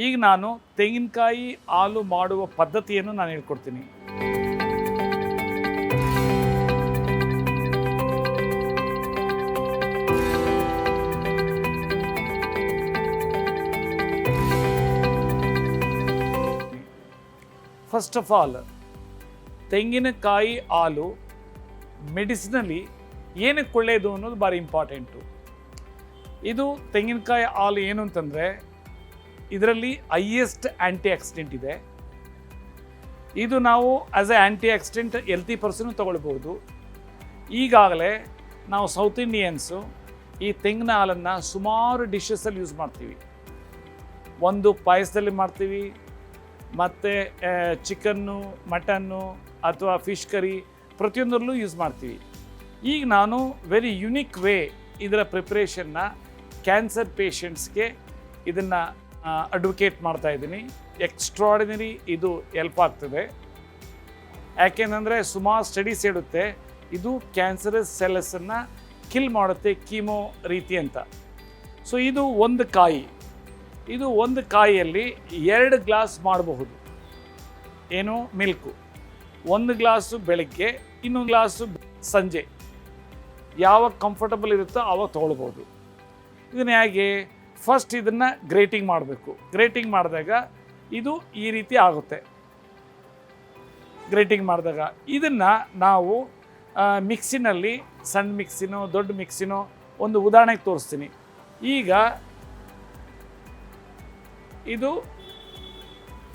ಈಗ ನಾನು ತೆಂಗಿನಕಾಯಿ ಹಾಲು ಮಾಡುವ ಪದ್ಧತಿಯನ್ನು ನಾನು ಹೇಳ್ಕೊಡ್ತೀನಿ. ಫಸ್ಟ್ ಆಫ್ ಆಲ್, ತೆಂಗಿನಕಾಯಿ ಹಾಲು ಮೆಡಿಸಿನಲ್ಲಿ ಏನಕ್ಕೆ ಒಳ್ಳೆಯದು ಅನ್ನೋದು ಭಾರಿ ಇಂಪಾರ್ಟೆಂಟು. ಇದು ತೆಂಗಿನಕಾಯಿ ಹಾಲು ಏನು ಅಂತಂದರೆ, ಇದರಲ್ಲಿ ಹೈಯೆಸ್ಟ್ ಆ್ಯಂಟಿ ಆಕ್ಸಿಡೆಂಟ್ ಇದೆ. ಇದು ನಾವು as a antioxidant healthy person ತೊಗೊಳ್ಬೋದು. ಈಗಾಗಲೇ ನಾವು ಸೌತ್ ಇಂಡಿಯನ್ಸು ಈ ತೆಂಗಿನ ಹಾಲನ್ನು ಸುಮಾರು ಡಿಶಸಲ್ಲಿ ಯೂಸ್ ಮಾಡ್ತೀವಿ. ಒಂದು ಪಾಯಸದಲ್ಲಿ ಮಾಡ್ತೀವಿ, ಮತ್ತು ಚಿಕನ್ನು, ಮಟನ್ನು ಅಥವಾ ಫಿಶ್ ಕರಿ ಪ್ರತಿಯೊಂದರಲ್ಲೂ ಯೂಸ್ ಮಾಡ್ತೀವಿ. ಈಗ ನಾನು ವೆರಿ ಯುನಿಕ್ ವೇ ಇದರ ಪ್ರಿಪ್ರೇಷನ್ನ ಕ್ಯಾನ್ಸರ್ ಪೇಷಂಟ್ಸ್ಗೆ ಇದನ್ನು ಅಡ್ವೊಕೇಟ್ ಮಾಡ್ತಾಯಿದ್ದೀನಿ. ಎಕ್ಸ್ಟ್ರಾರ್ಡಿನರಿ ಇದು ಹೆಲ್ಪ್ ಆಗ್ತದೆ. ಯಾಕೆಂದರೆ ಸುಮಾರು ಸ್ಟಡೀಸ್ ಹೇಳುತ್ತೆ ಇದು ಕ್ಯಾನ್ಸರಸ್ ಸೆಲ್ಸನ್ನು ಕಿಲ್ ಮಾಡುತ್ತೆ, ಕೀಮೋ ರೀತಿ ಅಂತ. ಸೊ ಇದು ಒಂದು ಕಾಯಿ, ಇದು ಒಂದು ಕಾಯಿಯಲ್ಲಿ 2 ಗ್ಲಾಸ್ ಮಾಡಬಹುದು. ಏನು ಮಿಲ್ಕು, 1 ಗ್ಲಾಸು ಬೆಳಗ್ಗೆ, ಇನ್ನೊಂದು ಗ್ಲಾಸು ಸಂಜೆ, ಯಾವಾಗ ಕಂಫರ್ಟಬಲ್ ಇರುತ್ತೋ ಆವಾಗ ತೊಗೊಳ್ಬೋದು. ಇದನ್ನು ಹೇಗೆ, ಫಸ್ಟ್ ಇದನ್ನು ಗ್ರೇಟಿಂಗ್ ಮಾಡಬೇಕು. ಗ್ರೇಟಿಂಗ್ ಮಾಡಿದಾಗ ಇದು ಈ ರೀತಿ ಆಗುತ್ತೆ. ಗ್ರೇಟಿಂಗ್ ಮಾಡಿದಾಗ ಇದನ್ನು ನಾವು ಮಿಕ್ಸಿನಲ್ಲಿ, ಸಣ್ಣ ಮಿಕ್ಸಿನೋ ದೊಡ್ಡ ಮಿಕ್ಸಿನೋ ಒಂದು ಉದಾಹರಣೆಗೆ ತೋರಿಸ್ತೀನಿ. ಈಗ ಇದು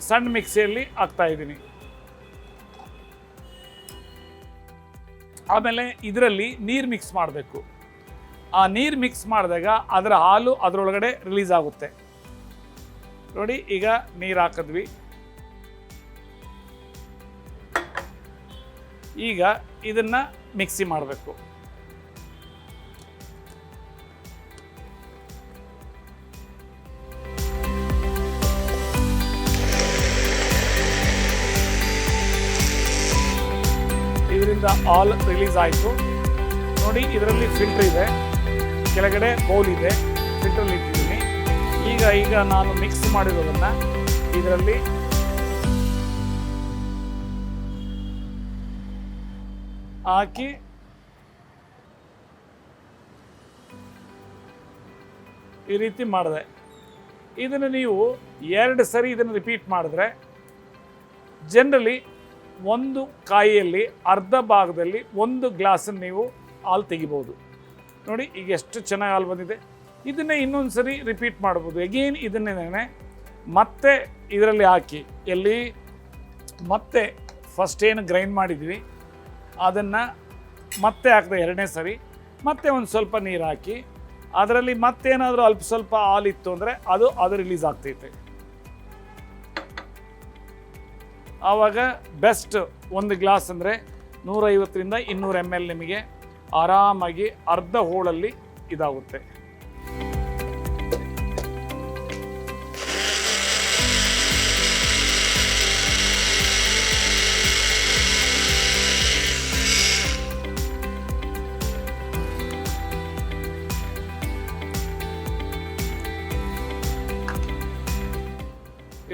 ಸಣ್ಣ ಮಿಕ್ಸಿಯಲ್ಲಿ ಹಾಕ್ತಾಯಿದ್ದೀನಿ. ಆಮೇಲೆ ಇದರಲ್ಲಿ ನೀರು ಮಿಕ್ಸ್ ಮಾಡಬೇಕು. ಆ ನೀರು ಮಿಕ್ಸ್ ಮಾಡಿದಾಗ ಅದರ ಹಾಲು ಅದರೊಳಗಡೆ ರಿಲೀಸ್ ಆಗುತ್ತೆ. ನೋಡಿ, ಈಗ ನೀರು ಹಾಕಿದ್ವಿ. ಈಗ ಇದನ್ನು ಮಿಕ್ಸಿ ಮಾಡಬೇಕು. ಇದರಿಂದ ಹಾಲ್ ರಿಲೀಸ್ ಆಯಿತು. ನೋಡಿ, ಇದರಲ್ಲಿ ಫಿಲ್ಟರ್ ಇದೆ, ಕೆಳಗಡೆ ಬೌಲ್ ಇದೆ, ಫಿಲ್ಟ್ರಲ್ಲಿ ಇಟ್ಟಿದ್ದೀನಿ. ಈಗ ನಾನು ಮಿಕ್ಸ್ ಮಾಡಿರೋದನ್ನು ಇದರಲ್ಲಿ ಹಾಕಿ ಈ ರೀತಿ ಮಾಡಿದೆ. ಇದನ್ನು ನೀವು 2 ಸರಿ ಇದನ್ನು ರಿಪೀಟ್ ಮಾಡಿದ್ರೆ ಜನರಲಿ ಒಂದು ಕಾಯಿಯಲ್ಲಿ ಅರ್ಧ ಭಾಗದಲ್ಲಿ 1 ಗ್ಲಾಸನ್ನು ನೀವು ಹಾಲು ತೆಗಿಬೋದು. ನೋಡಿ, ಈಗ ಎಷ್ಟು ಚೆನ್ನಾಗಿ ಹಾಲು ಬಂದಿದೆ. ಇದನ್ನೇ ಇನ್ನೊಂದು ಸರಿ ರಿಪೀಟ್ ಮಾಡ್ಬೋದು. ಎಗೇನ್ ಇದನ್ನೇ ಮತ್ತೆ ಇದರಲ್ಲಿ ಹಾಕಿ, ಎಲ್ಲಿ ಮತ್ತೆ ಫಸ್ಟ್ ಏನು ಗ್ರೈಂಡ್ ಮಾಡಿದ್ವಿ ಅದನ್ನು ಮತ್ತೆ ಹಾಕಿದೆ 2ನೇ ಸರಿ, ಮತ್ತೆ ಒಂದು ಸ್ವಲ್ಪ ನೀರು ಹಾಕಿ ಅದರಲ್ಲಿ ಮತ್ತೇನಾದರೂ ಅಲ್ಪ ಸ್ವಲ್ಪ ಹಾಲಿತ್ತು ಅಂದರೆ ಅದು ರಿಲೀಸ್ ಆಗ್ತೈತೆ. ಆವಾಗ ಬೆಸ್ಟ್ 1 ಗ್ಲಾಸ್ ಅಂದರೆ 150ರಿಂದ 200 ml ನಿಮಗೆ ಆರಾಮಾಗಿ ಅರ್ಧ ಹೋಳಲ್ಲಿ ಇದಾಗುತ್ತೆ.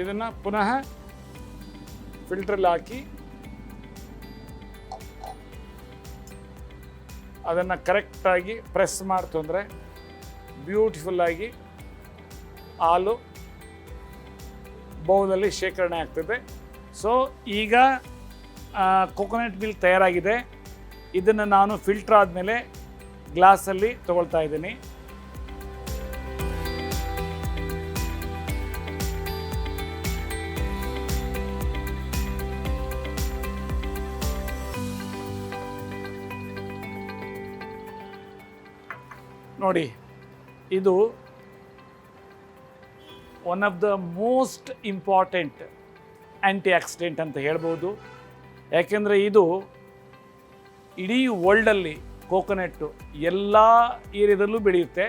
ಇದನ್ನು ಪುನಃ ಫಿಲ್ಟ್ರಲ್ಲಿ ಹಾಕಿ ಅದನ್ನು ಕರೆಕ್ಟಾಗಿ ಪ್ರೆಸ್ ಮಾಡ್ತು ಅಂದರೆ ಬ್ಯೂಟಿಫುಲ್ಲಾಗಿ ಹಾಲು ಬೌಲಲ್ಲಿ ಶೇಖರಣೆ ಆಗ್ತದೆ. ಸೊ ಈಗ ಕೋಕೋನಟ್ ಮಿಲ್ಕ್ ತಯಾರಾಗಿದೆ. ಇದನ್ನು ನಾನು ಫಿಲ್ಟ್ರ್ ಆದಮೇಲೆ ಗ್ಲಾಸಲ್ಲಿ ತೊಗೊಳ್ತಾ ಇದ್ದೀನಿ. ನೋಡಿ, ಇದು one of the most important anti accident ಅಂತ ಹೇಳ್ಬೋದು. ಯಾಕೆಂದರೆ ಇದು ಇಡೀ ವರ್ಲ್ಡಲ್ಲಿ ಕೋಕೋನಟ್ಟು ಎಲ್ಲ ಏರಿಯಾದಲ್ಲೂ ಬೆಳೆಯುತ್ತೆ.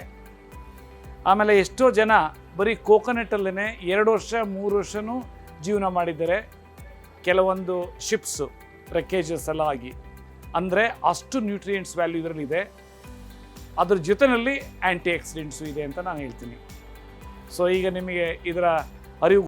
ಆಮೇಲೆ ಎಷ್ಟೋ ಜನ ಬರೀ ಕೋಕೋನಟ್ಟಲ್ಲೇ 2 ವರ್ಷ 3 ವರ್ಷವೂ ಜೀವನ ಮಾಡಿದ್ದಾರೆ. ಕೆಲವೊಂದು ಶಿಪ್ಸು ರೆಕೇಜಸ್ ಎಲ್ಲ ಆಗಿ, ಅಂದರೆ ಅಷ್ಟು ನ್ಯೂಟ್ರಿಯೆಂಟ್ಸ್ ವ್ಯಾಲ್ಯೂ ಇದರಲ್ಲಿದೆ. ಅದ್ರ ಜೊತೆಯಲ್ಲಿ ಆ್ಯಂಟಿ ಆಕ್ಸಿಡೆಂಟ್ಸು ಇದೆ ಅಂತ ನಾನು ಹೇಳ್ತೀನಿ. ಸೊ ಈಗ ನಿಮಗೆ ಇದರ ಅರಿವು